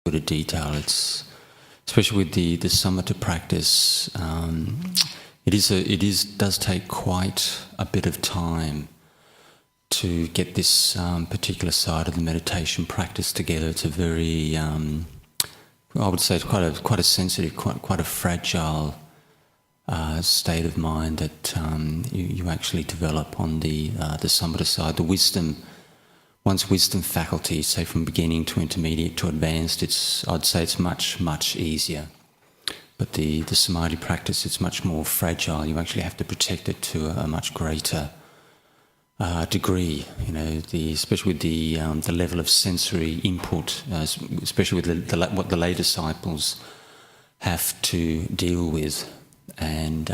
bit of detail. It's especially with the samatha practice. Does take quite a bit of time to get this particular side of the meditation practice together. It's a very, I would say, it's quite a sensitive, quite a fragile state of mind that you actually develop on the samatha side. The wisdom, one's wisdom faculty, say from beginning to intermediate to advanced, I'd say it's much easier. But the samadhi practice, it's much more fragile. You actually have to protect it to a much greater degree. Especially with the level of sensory input, especially with what the lay disciples have to deal with, and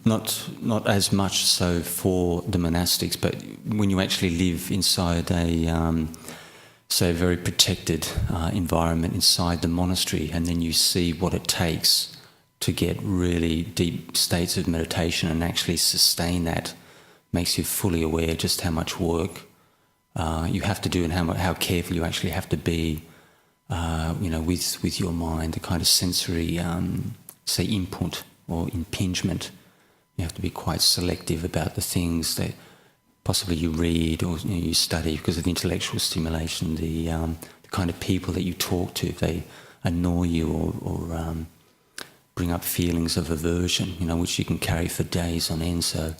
not as much so for the monastics, but when you actually live inside a very protected environment inside the monastery, and then you see what it takes to get really deep states of meditation and actually sustain that, makes you fully aware just how much work you have to do and how careful you actually have to be, with your mind, the kind of sensory, input or impingement. You have to be quite selective about the things that possibly you read or you study because of the intellectual stimulation, the kind of people that you talk to, if they annoy you or bring up feelings of aversion, which you can carry for days on end. So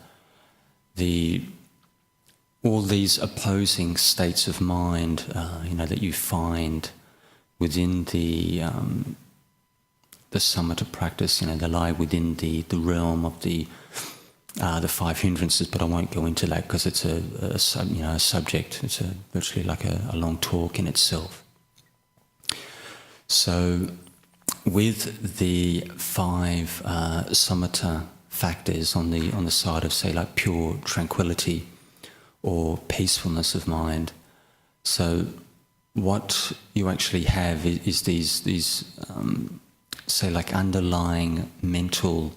all these opposing states of mind, that you find within the samatha practice, they lie within the realm of the five hindrances, but I won't go into that because it's a subject. It's virtually like a long talk in itself. So, with the five samatha factors on the side of, say, like pure tranquility or peacefulness of mind, so what you actually have is these say like underlying mental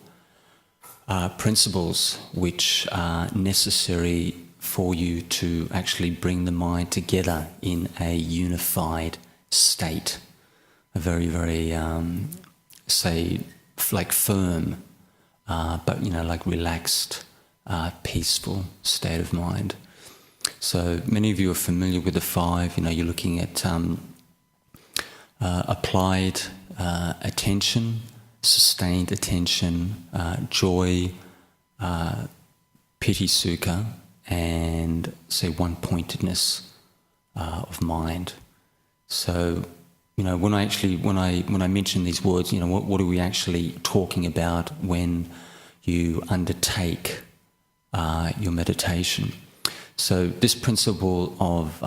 principles which are necessary for you to actually bring the mind together in a unified state, a very, very, firm, but like relaxed, peaceful state of mind. So many of you are familiar with the five. You're looking at applied attention, sustained attention, joy, piti sukha, and say one-pointedness of mind. So when I mention these words, what are we actually talking about when you undertake your meditation? So this principle of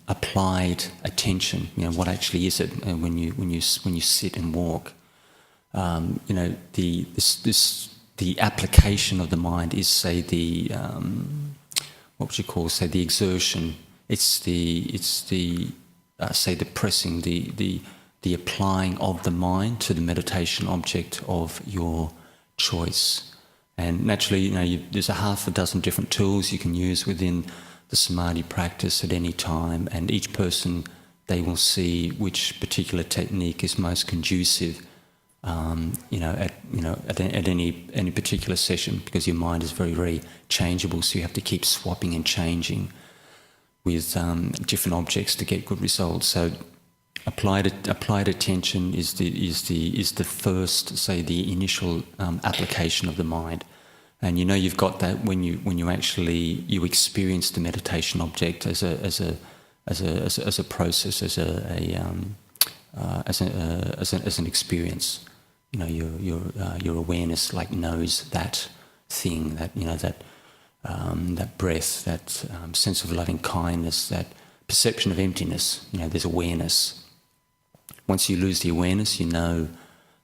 applied attention, what actually is it when you sit and walk? The application of the mind is, say, the exertion. It's the pressing, the applying of the mind to the meditation object of your choice. And naturally, there's a half a dozen different tools you can use within the samadhi practice at any time, and each person, they will see which particular technique is most conducive, at any particular session, because your mind is very, very changeable. So you have to keep swapping and changing with different objects to get good results. So applied attention is the first, say, the initial application of the mind, and you've got that when you actually experience the meditation object as a process, as an experience. Your awareness like knows that thing, that breath, that sense of loving kindness, that perception of emptiness. There's awareness. Once you lose the awareness,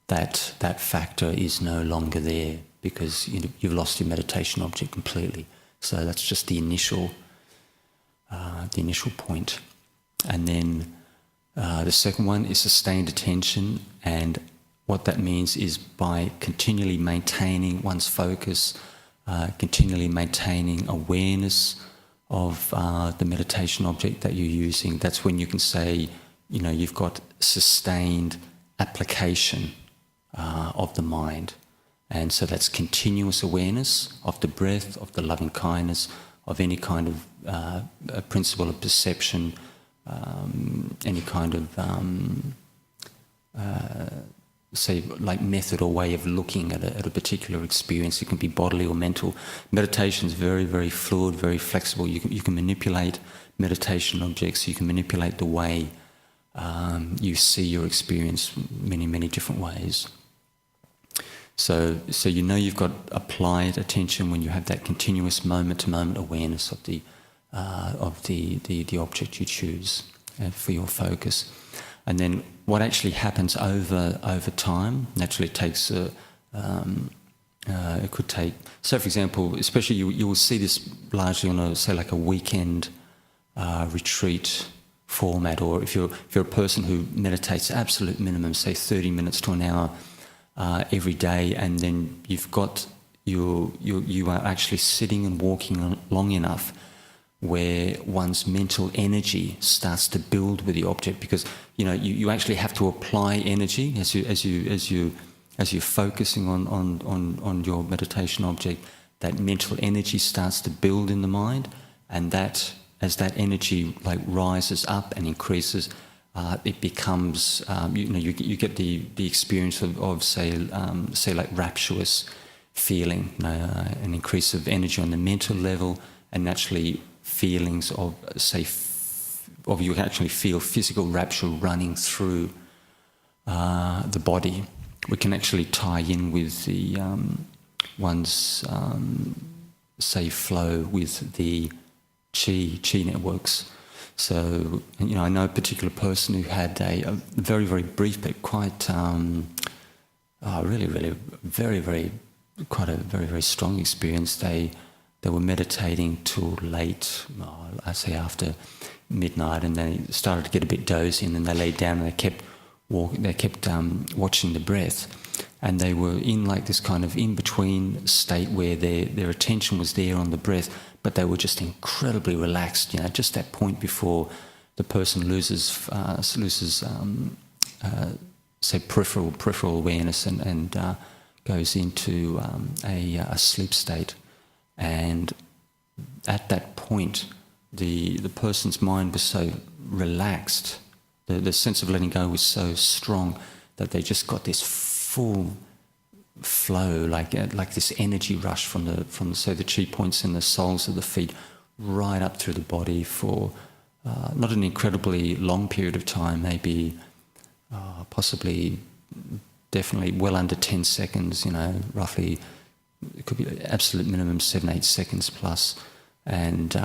that factor is no longer there because you've lost your meditation object completely. So that's just the initial point. And then the second one is sustained attention, and what that means is by continually maintaining one's focus, continually maintaining awareness the meditation object that you're using, that's when you can say, you've got sustained application of the mind. And so that's continuous awareness of the breath, of the loving kindness, of any kind of principle of perception, any kind of, say, like method or way of looking at a particular experience. It can be bodily or mental. Meditation is very, very fluid, very flexible. You can manipulate meditation objects. You can manipulate the way you see your experience many, many different ways. So you've got applied attention when you have that continuous moment-to-moment awareness of the object you choose for your focus. And then what actually happens over time, naturally it takes, it could take, so for example, especially you will see this largely on like a weekend retreat format, or if you're a person who meditates absolute minimum, say 30 minutes to an hour every day, and then you are actually sitting and walking long enough where one's mental energy starts to build with the object, because you actually have to apply energy as you're focusing on your meditation object. That mental energy starts to build in the mind, and that as that energy like rises up and increases, it becomes you get the experience of say like rapturous feeling, an increase of energy on the mental level, and naturally feelings of you actually feel physical rapture running through the body. We can actually tie in with the one's say flow with the chi networks. So I know a particular person who had a very, very brief but quite really very, very quite a very, very strong experience. They were meditating till late, I say after midnight, and they started to get a bit dozy, and then they laid down and they kept watching the breath, and they were in like this kind of in-between state where their attention was there on the breath, but they were just incredibly relaxed, just that point before the person loses say peripheral awareness and goes into a sleep state. And at that point, the person's mind was so relaxed, the sense of letting go was so strong that they just got this full flow, like this energy rush from the chi points in the soles of the feet right up through the body for not an incredibly long period of time, maybe possibly definitely well under 10 seconds, roughly. It could be absolute minimum 7-8 seconds plus. And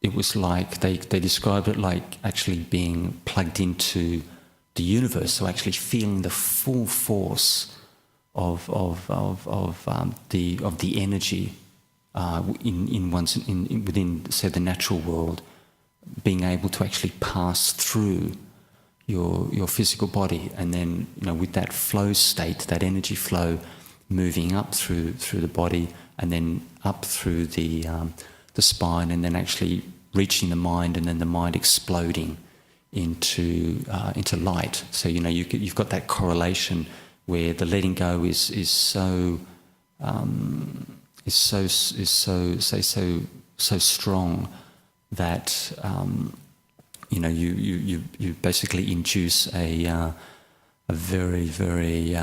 it was like they described it like actually being plugged into the universe, so actually feeling the full force of the energy within say the natural world, being able to actually pass through your physical body, and then with that flow state, that energy flow moving up through the body and then up through the spine, and then actually reaching the mind, and then the mind exploding into light. So you've got that correlation where the letting go is so strong that you basically induce a very, very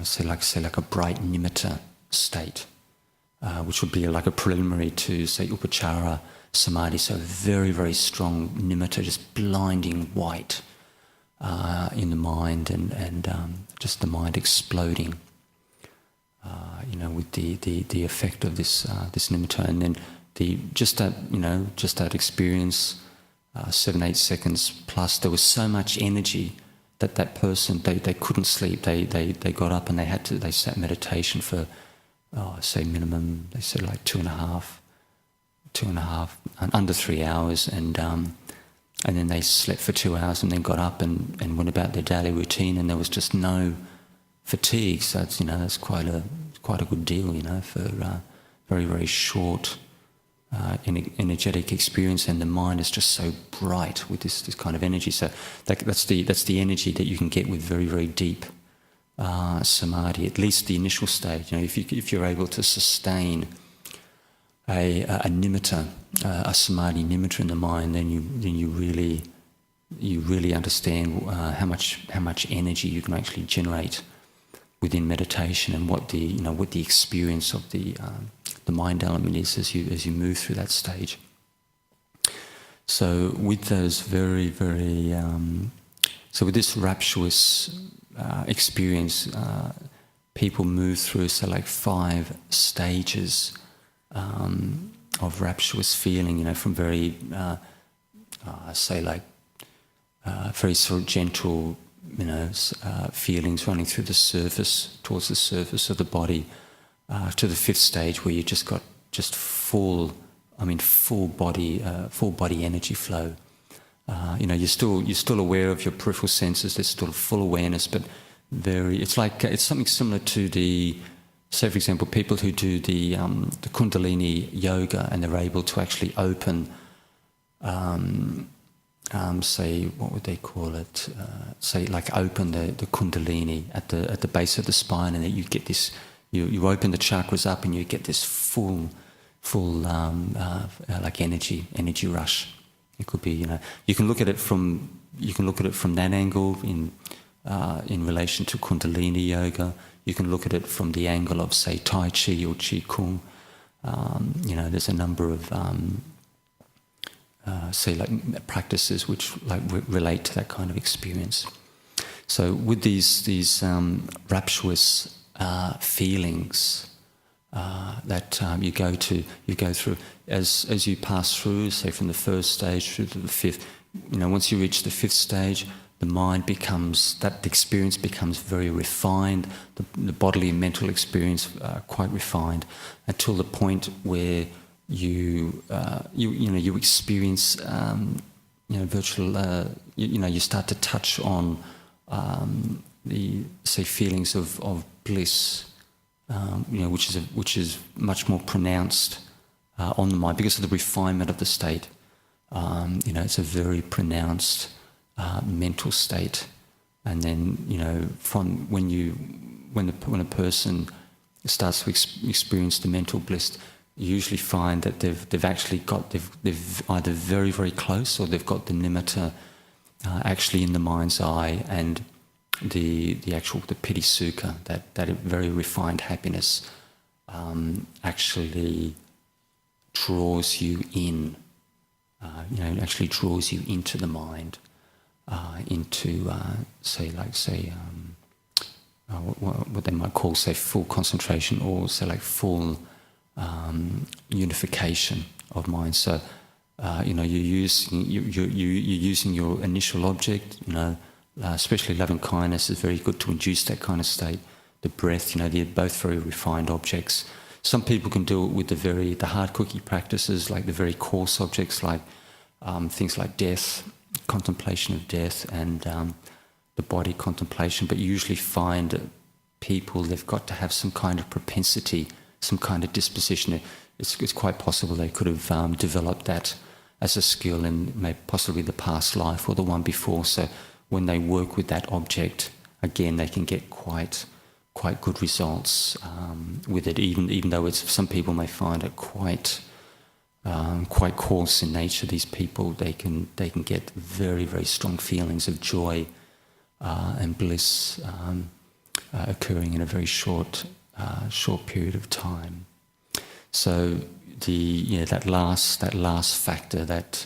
say like a bright nimitta state, which would be like a preliminary to say Upacara Samadhi. So very, very strong nimitta, just blinding white in the mind, and just the mind exploding, with the effect of this nimitta, and then just that experience, 7-8 seconds plus. There was so much energy that person, they couldn't sleep. They got up and they sat meditation for say minimum, they said like 2.5 under 3 hours, and then they slept for 2 hours and then got up and went about their daily routine, and there was just no fatigue. So it's that's quite a good deal, for very, very short energetic experience, and the mind is just so bright with this kind of energy. So that's the energy that you can get with very, very deep samadhi, at least the initial stage. If you're able to sustain a nimitta, a samadhi nimitta in the mind, then you really understand how much energy you can actually generate within meditation, and what the experience of the mind element is as you move through that stage. So with those very, very so with this rapturous experience, people move through like 5 stages of rapturous feeling. From very very sort of gentle, feelings running through the surface, towards the surface of the body, to the 5th stage where you just got full body energy flow. You're still aware of your peripheral senses. There's still full awareness, but it's something similar to say for example, people who do the Kundalini yoga, and they're able to actually open. Say, what would they call it? Say, like open the Kundalini at the base of the spine, and then you get this. You open the chakras up, and you get this full like energy rush. It could be, you can look at it from that angle in relation to Kundalini yoga. You can look at it from the angle of, say, Tai Chi or Qi Kung. There's a number of say like practices which like relate to that kind of experience. So with these rapturous feelings that you go through as you pass through, say from the 1st stage through to the 5th. Once you reach the 5th stage, the mind the experience becomes very refined. The bodily and mental experience quite refined, until the point where you experience virtual. You start to touch on the feelings of bliss, which is much more pronounced on the mind because of the refinement of the state. It's a very pronounced mental state, and then from when a person starts to experience the mental bliss, you usually find that they've either very, very close, or they've got the nimitta actually in the mind's eye, and the piti sukha, that very refined happiness actually draws you in. Actually draws you into the mind, into what they might call, say, full concentration, or say like full unification of mind. So you're using your initial object. Especially loving kindness is very good to induce that kind of state. The breath, they're both very refined objects. Some people can do it with the hard cookie practices, like the very coarse objects, like things like death, contemplation of death, and the body contemplation. But you usually find people, they've got to have some kind of propensity, some kind of disposition. It's quite possible they could have developed that as a skill in maybe possibly the past life or the one before. So when they work with that object, again, they can get quite good results with it, even though some people may find it quite coarse in nature. These people, they can get very, very strong feelings of joy and bliss occurring in a very short period of time. So that last factor, that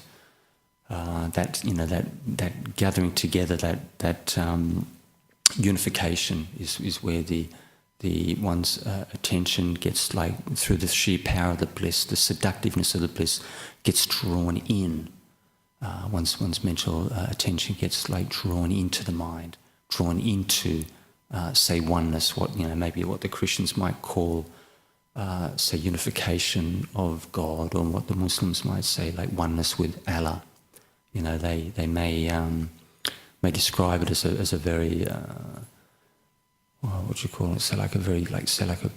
gathering together, that unification is where the one's attention gets, like, through the sheer power of the bliss, the seductiveness of the bliss, gets drawn in. One's mental attention gets like drawn into the mind, drawn into say oneness, maybe what the Christians might call say unification of God, or what the Muslims might say like oneness with Allah. They may describe it as a very what do you call it? Say like a very, like, say like a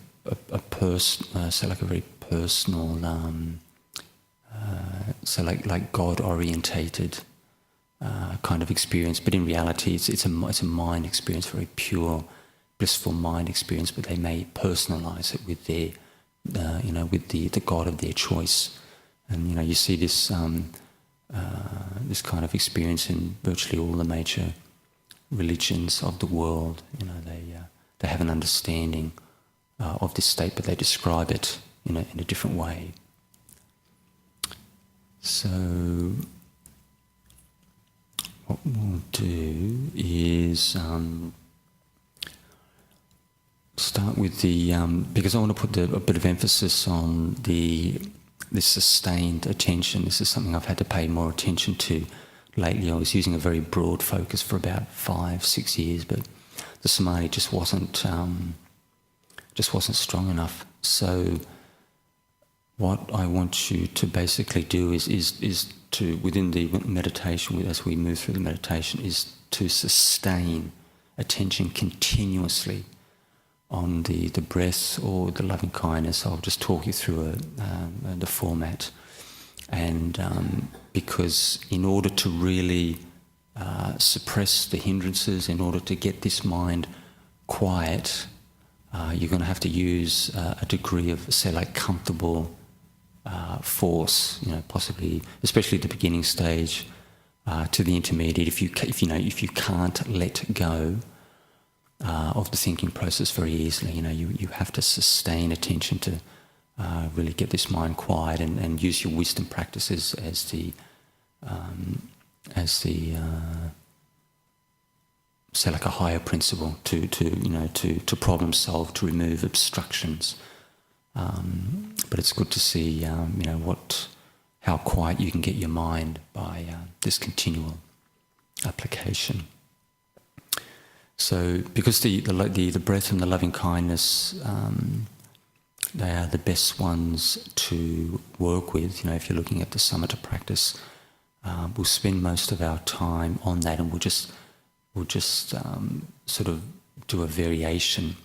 very personal so like God-orientated kind of experience, but in reality it's a mind experience, very pure, blissful mind experience. But they may personalize it with their, with the God of their choice, and you see this this kind of experience in virtually all the major religions of the world. They have an understanding of this state, but they describe it in a different way. So what we'll do is start with the because I want to put a bit of emphasis on this sustained attention. This is something I've had to pay more attention to lately. I was using a very broad focus for about 5-6 years, but the samadhi just wasn't strong enough. So what I want you to basically do is to, within the meditation, as we move through the meditation, is to sustain attention continuously on the breath or the loving kindness. I'll just talk you through the format. And because in order to really suppress the hindrances, in order to get this mind quiet, you're going to have to use a degree of, say, like comfortable force, possibly, especially at the beginning stage, to the intermediate. If you can't let go of the thinking process very easily, you have to sustain attention to really get this mind quiet, and use your wisdom practices as the say like a higher principle to problem solve, to remove obstructions. But it's good to see how quiet you can get your mind by this continual application. So, because the breath and the loving kindness, they are the best ones to work with. If you're looking at the samatha practice, we'll spend most of our time on that, and we'll just sort of do a variation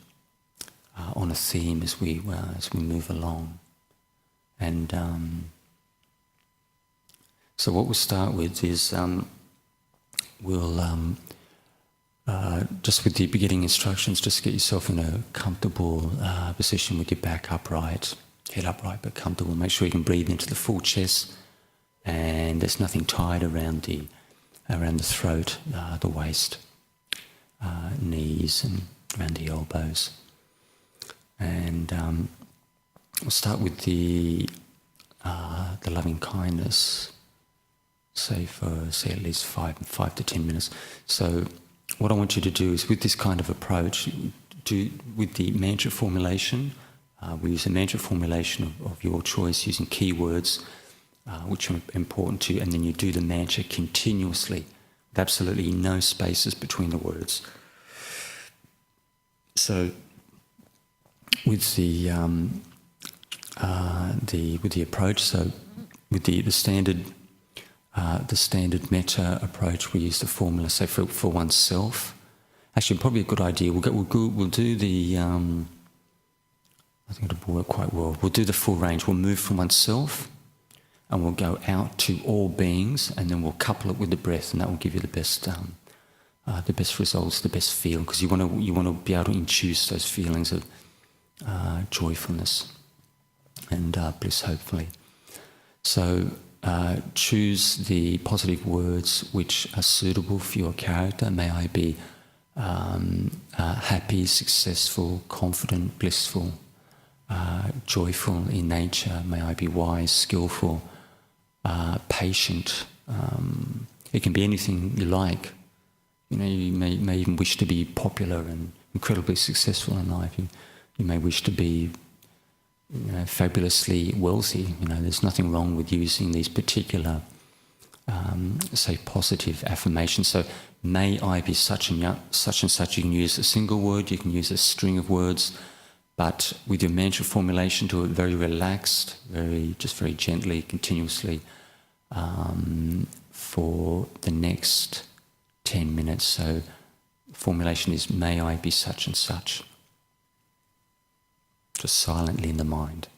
on a theme as we move along. And so what we'll start with is we'll just with the beginning instructions, just get yourself in a comfortable position with your back upright, head upright but comfortable. Make sure you can breathe into the full chest, and there's nothing tight around the throat, the waist, knees, and around the elbows. And we'll start with the loving kindness, say at least 5 to 10 minutes. So what I want you to do is, with this kind of approach, with the mantra formulation, we use a mantra formulation of your choice using keywords which are important to you, and then you do the mantra continuously with absolutely no spaces between the words. So with the approach, so with the standard metta approach, we use the formula. So for oneself, actually, probably a good idea. We'll do the. I think it'll work quite well. We'll do the full range. We'll move from oneself, and we'll go out to all beings, and then we'll couple it with the breath, and that will give you the best results, the best feel, because you want to be able to induce those feelings of joyfulness and bliss, hopefully. So choose the positive words which are suitable for your character. May I be happy, successful, confident, blissful, joyful in nature. May I be wise, skillful, patient. It can be anything you like. You may even wish to be popular and incredibly successful in life. You may wish to be fabulously wealthy. There's nothing wrong with using these particular, say, positive affirmations. So, may I be such and such. You can use a single word, you can use a string of words, but with your mantra formulation, do it very relaxed, very gently, continuously, for the next 10 minutes. So, formulation is, may I be such and such. Just silently in the mind.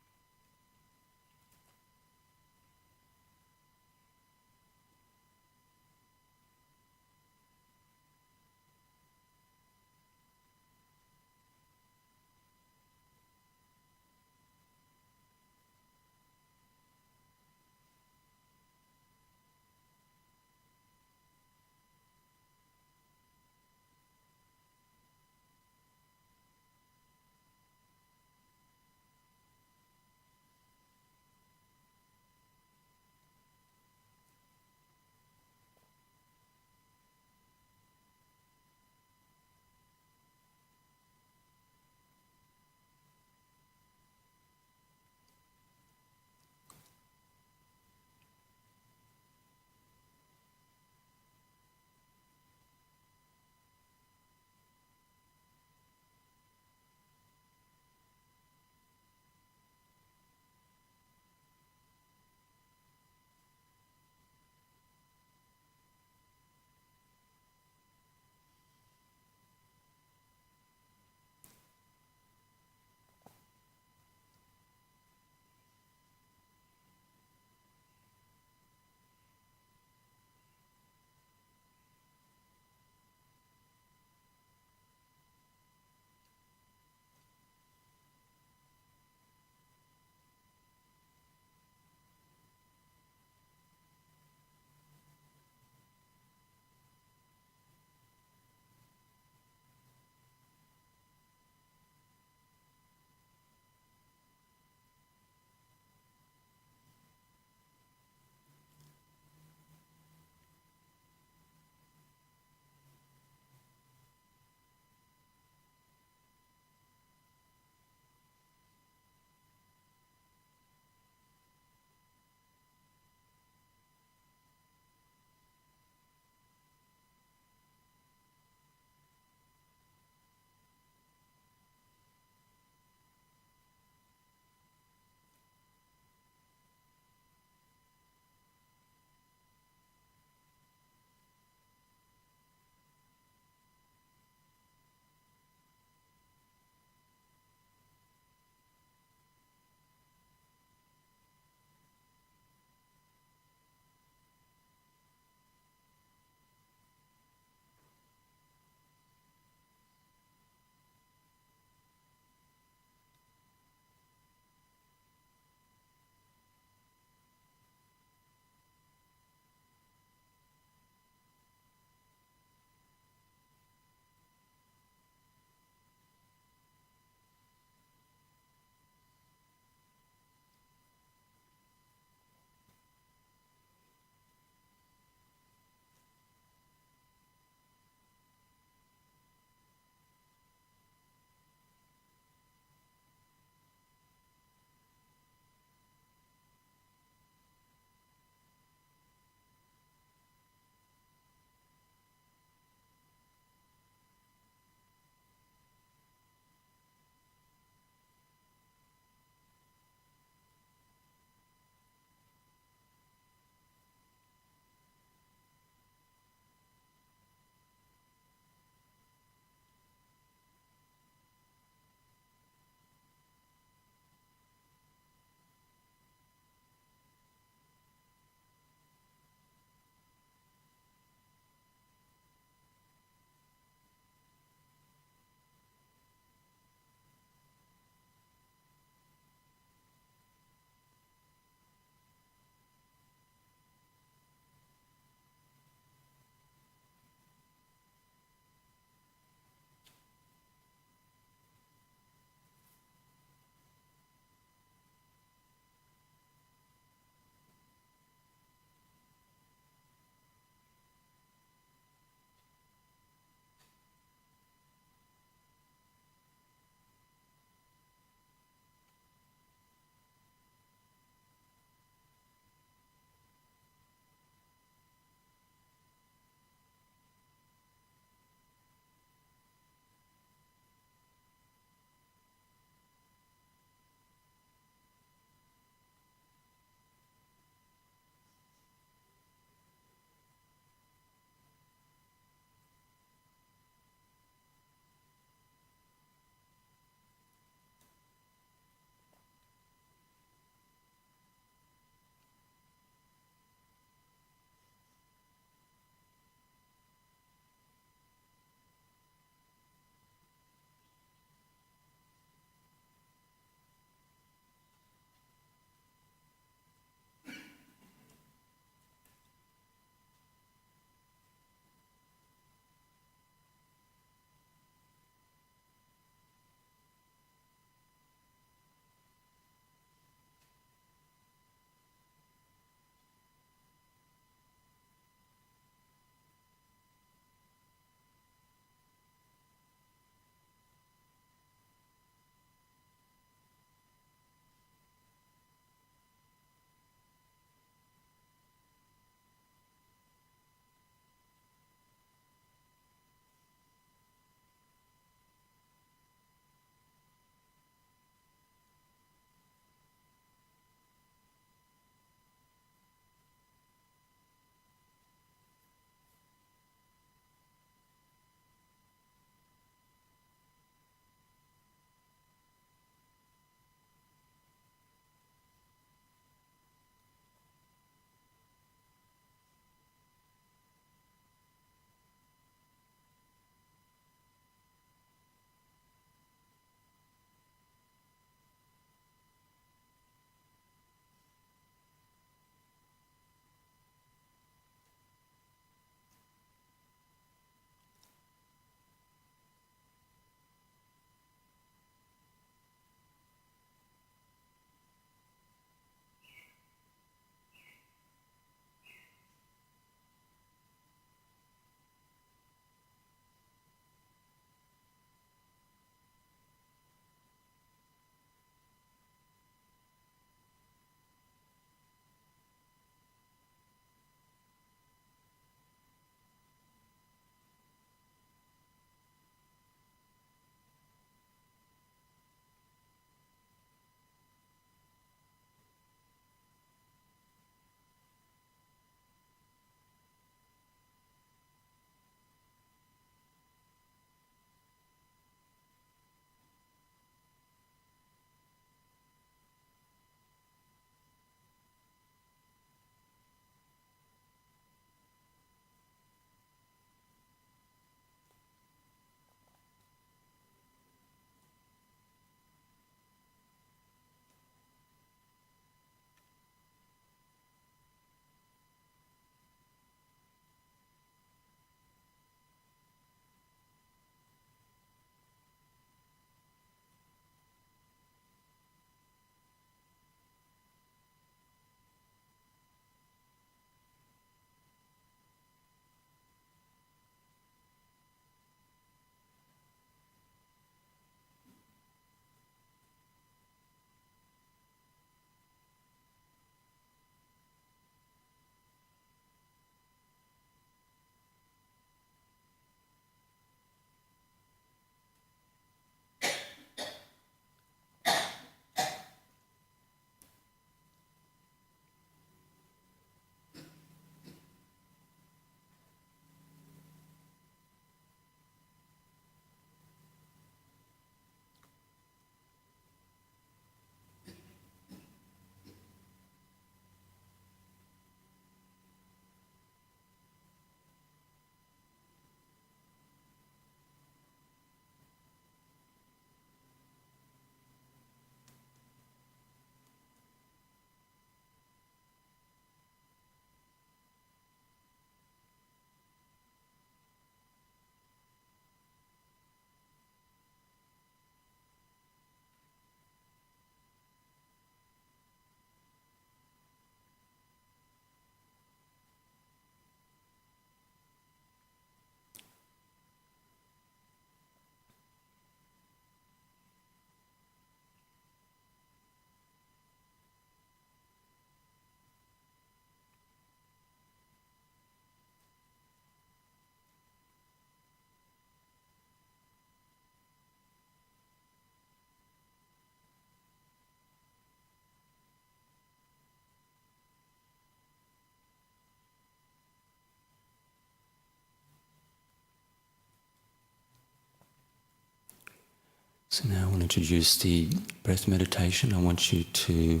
So now I want to introduce the breath meditation. I want you to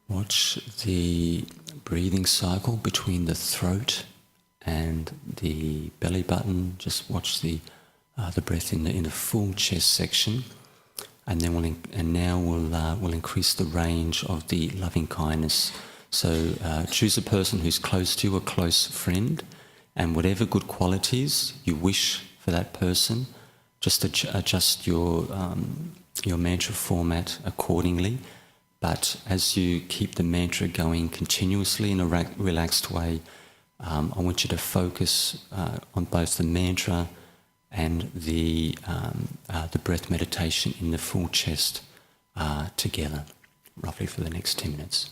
watch the breathing cycle between the throat and the belly button. Just watch the breath in the full chest section, and then we'll increase the range of the loving kindness. So choose a person who's close to you, a close friend, and whatever good qualities you wish for that person, just adjust your mantra format accordingly. But as you keep the mantra going continuously in a relaxed way, I want you to focus on both the mantra and the breath meditation in the full chest together, roughly for the next 10 minutes.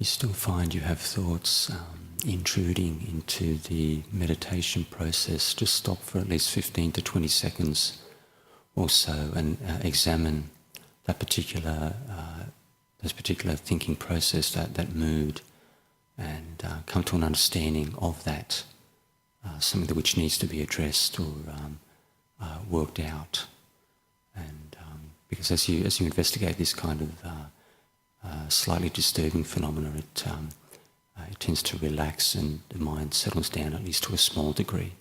you still find you have thoughts intruding into the meditation process, just stop for at least 15 to 20 seconds or so and examine that particular thinking process, that mood, and come to an understanding of that, something which needs to be addressed or worked out. And because as you investigate this kind of slightly disturbing phenomena, it tends to relax and the mind settles down, at least to a small degree.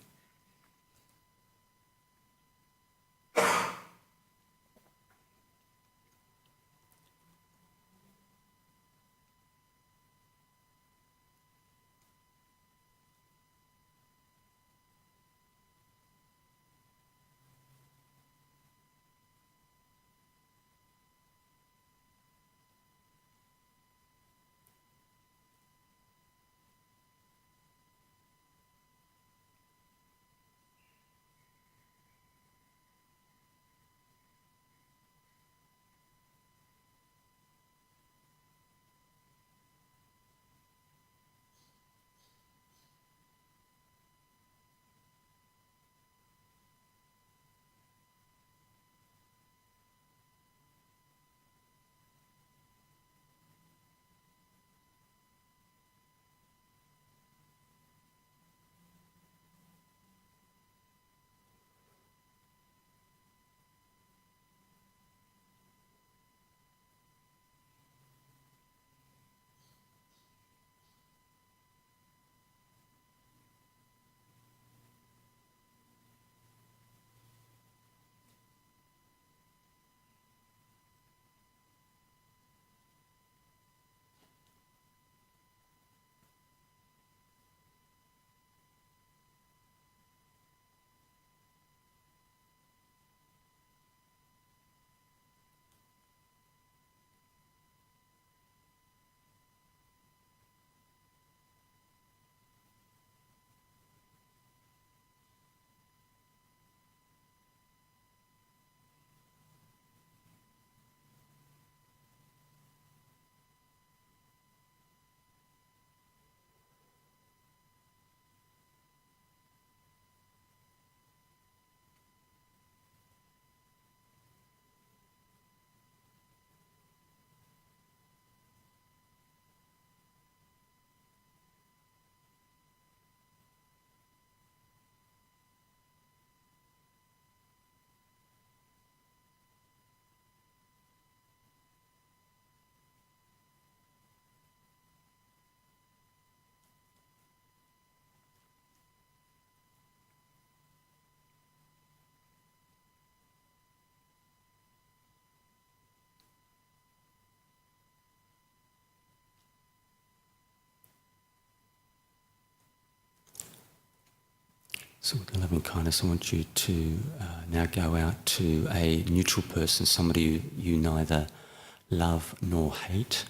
So with the loving kindness, I want you to now go out to a neutral person, somebody you neither love nor hate.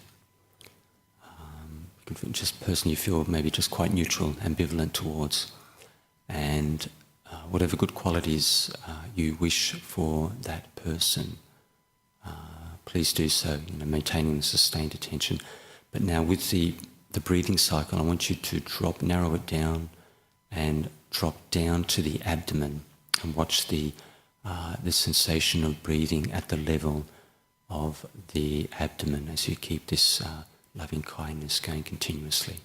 Just a person you feel maybe just quite neutral, ambivalent towards. And whatever good qualities you wish for that person, please do so, maintaining sustained attention. But now with the breathing cycle, I want you to narrow it down and drop down to the abdomen and watch the sensation of breathing at the level of the abdomen as you keep this loving kindness going continuously.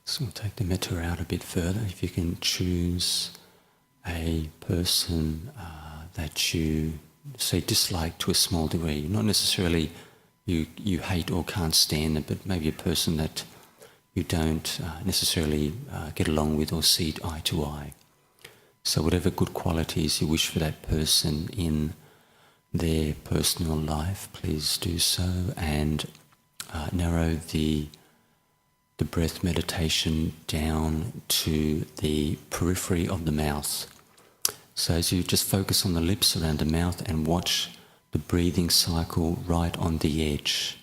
So we'll take the metta out a bit further. If you can choose a person that you say dislike to a small degree, not necessarily you hate or can't stand them, but maybe a person that you don't necessarily get along with or see eye to eye. So whatever good qualities you wish for that person in their personal life, please do so, and narrow the breath meditation down to the periphery of the mouth. So as you just focus on the lips around the mouth and watch the breathing cycle right on the edge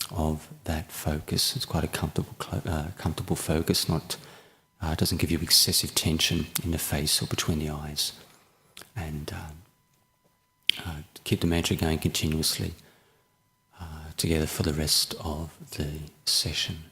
of that focus. It's quite a comfortable focus, not doesn't give you excessive tension in the face or between the eyes. And keep the mantra going continuously together for the rest of the session.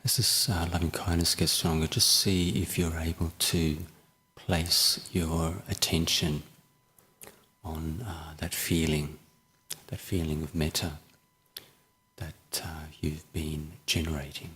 As this loving kindness gets stronger, just see if you're able to place your attention on that feeling of metta that you've been generating.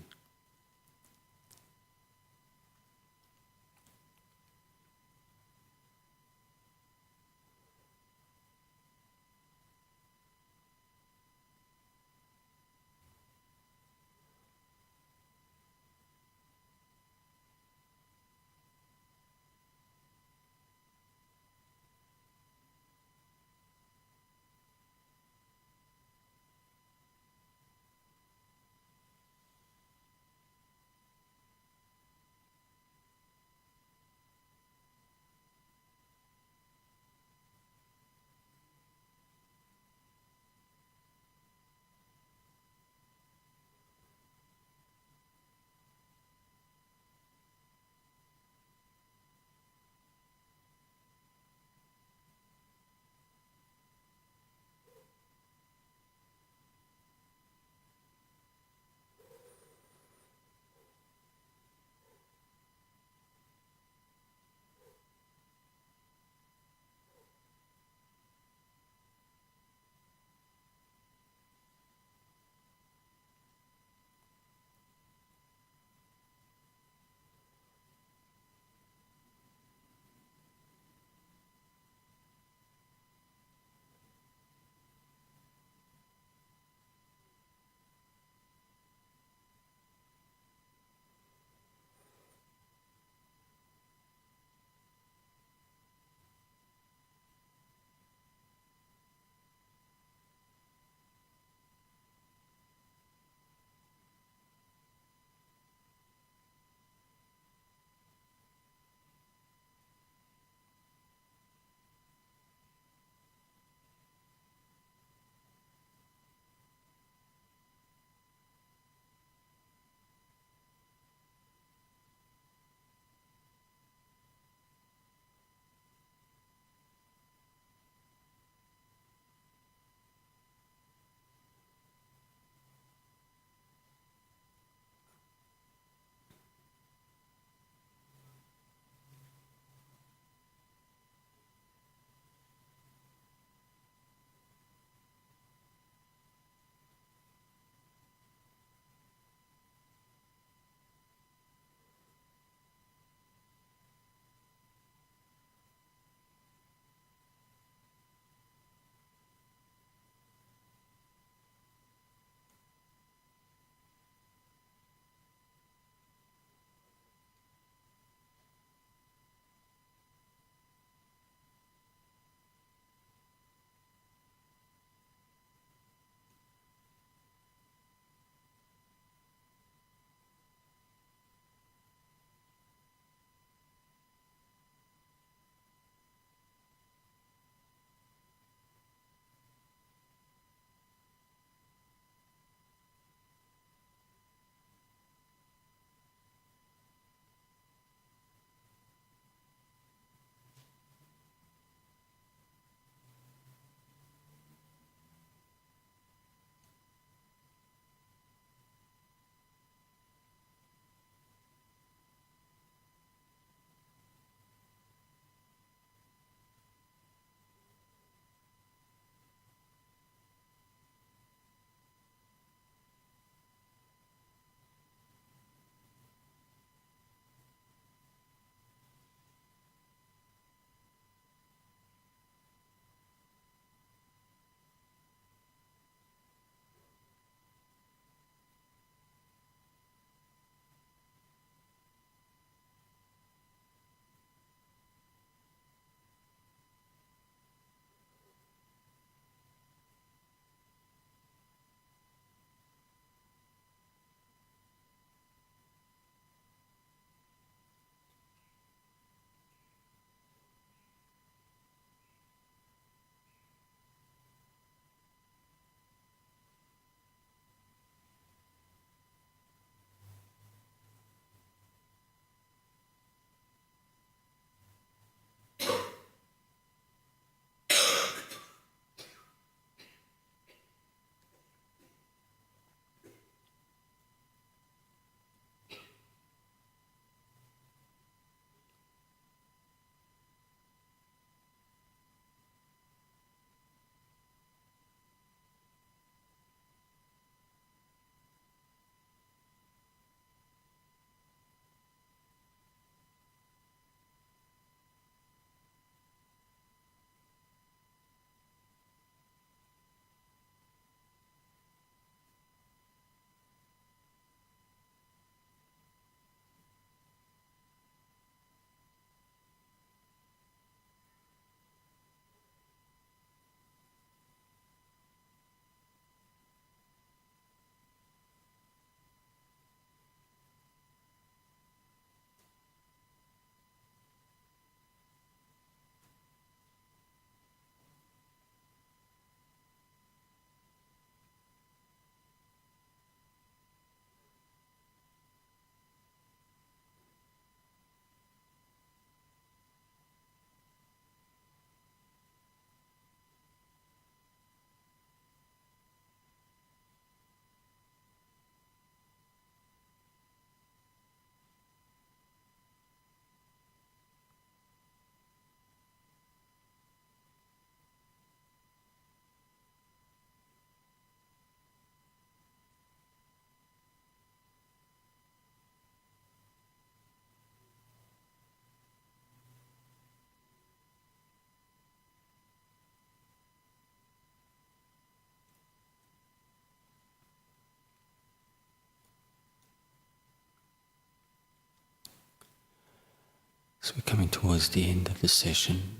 So we're coming towards the end of the session.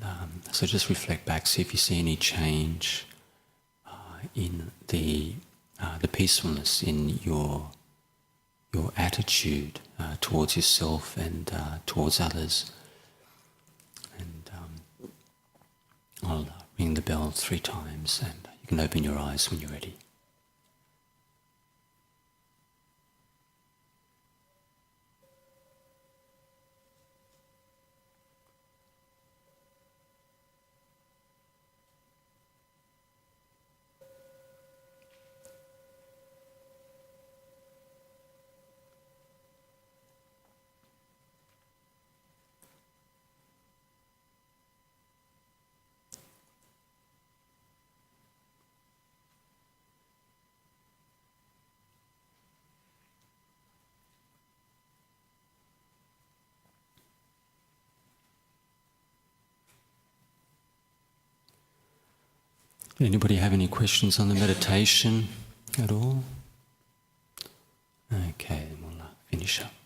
So just reflect back, see if you see any change in the peacefulness in your attitude towards yourself and towards others. And I'll ring the bell 3 times, and you can open your eyes when you're ready. Anybody have any questions on the meditation at all? Okay, we'll finish up.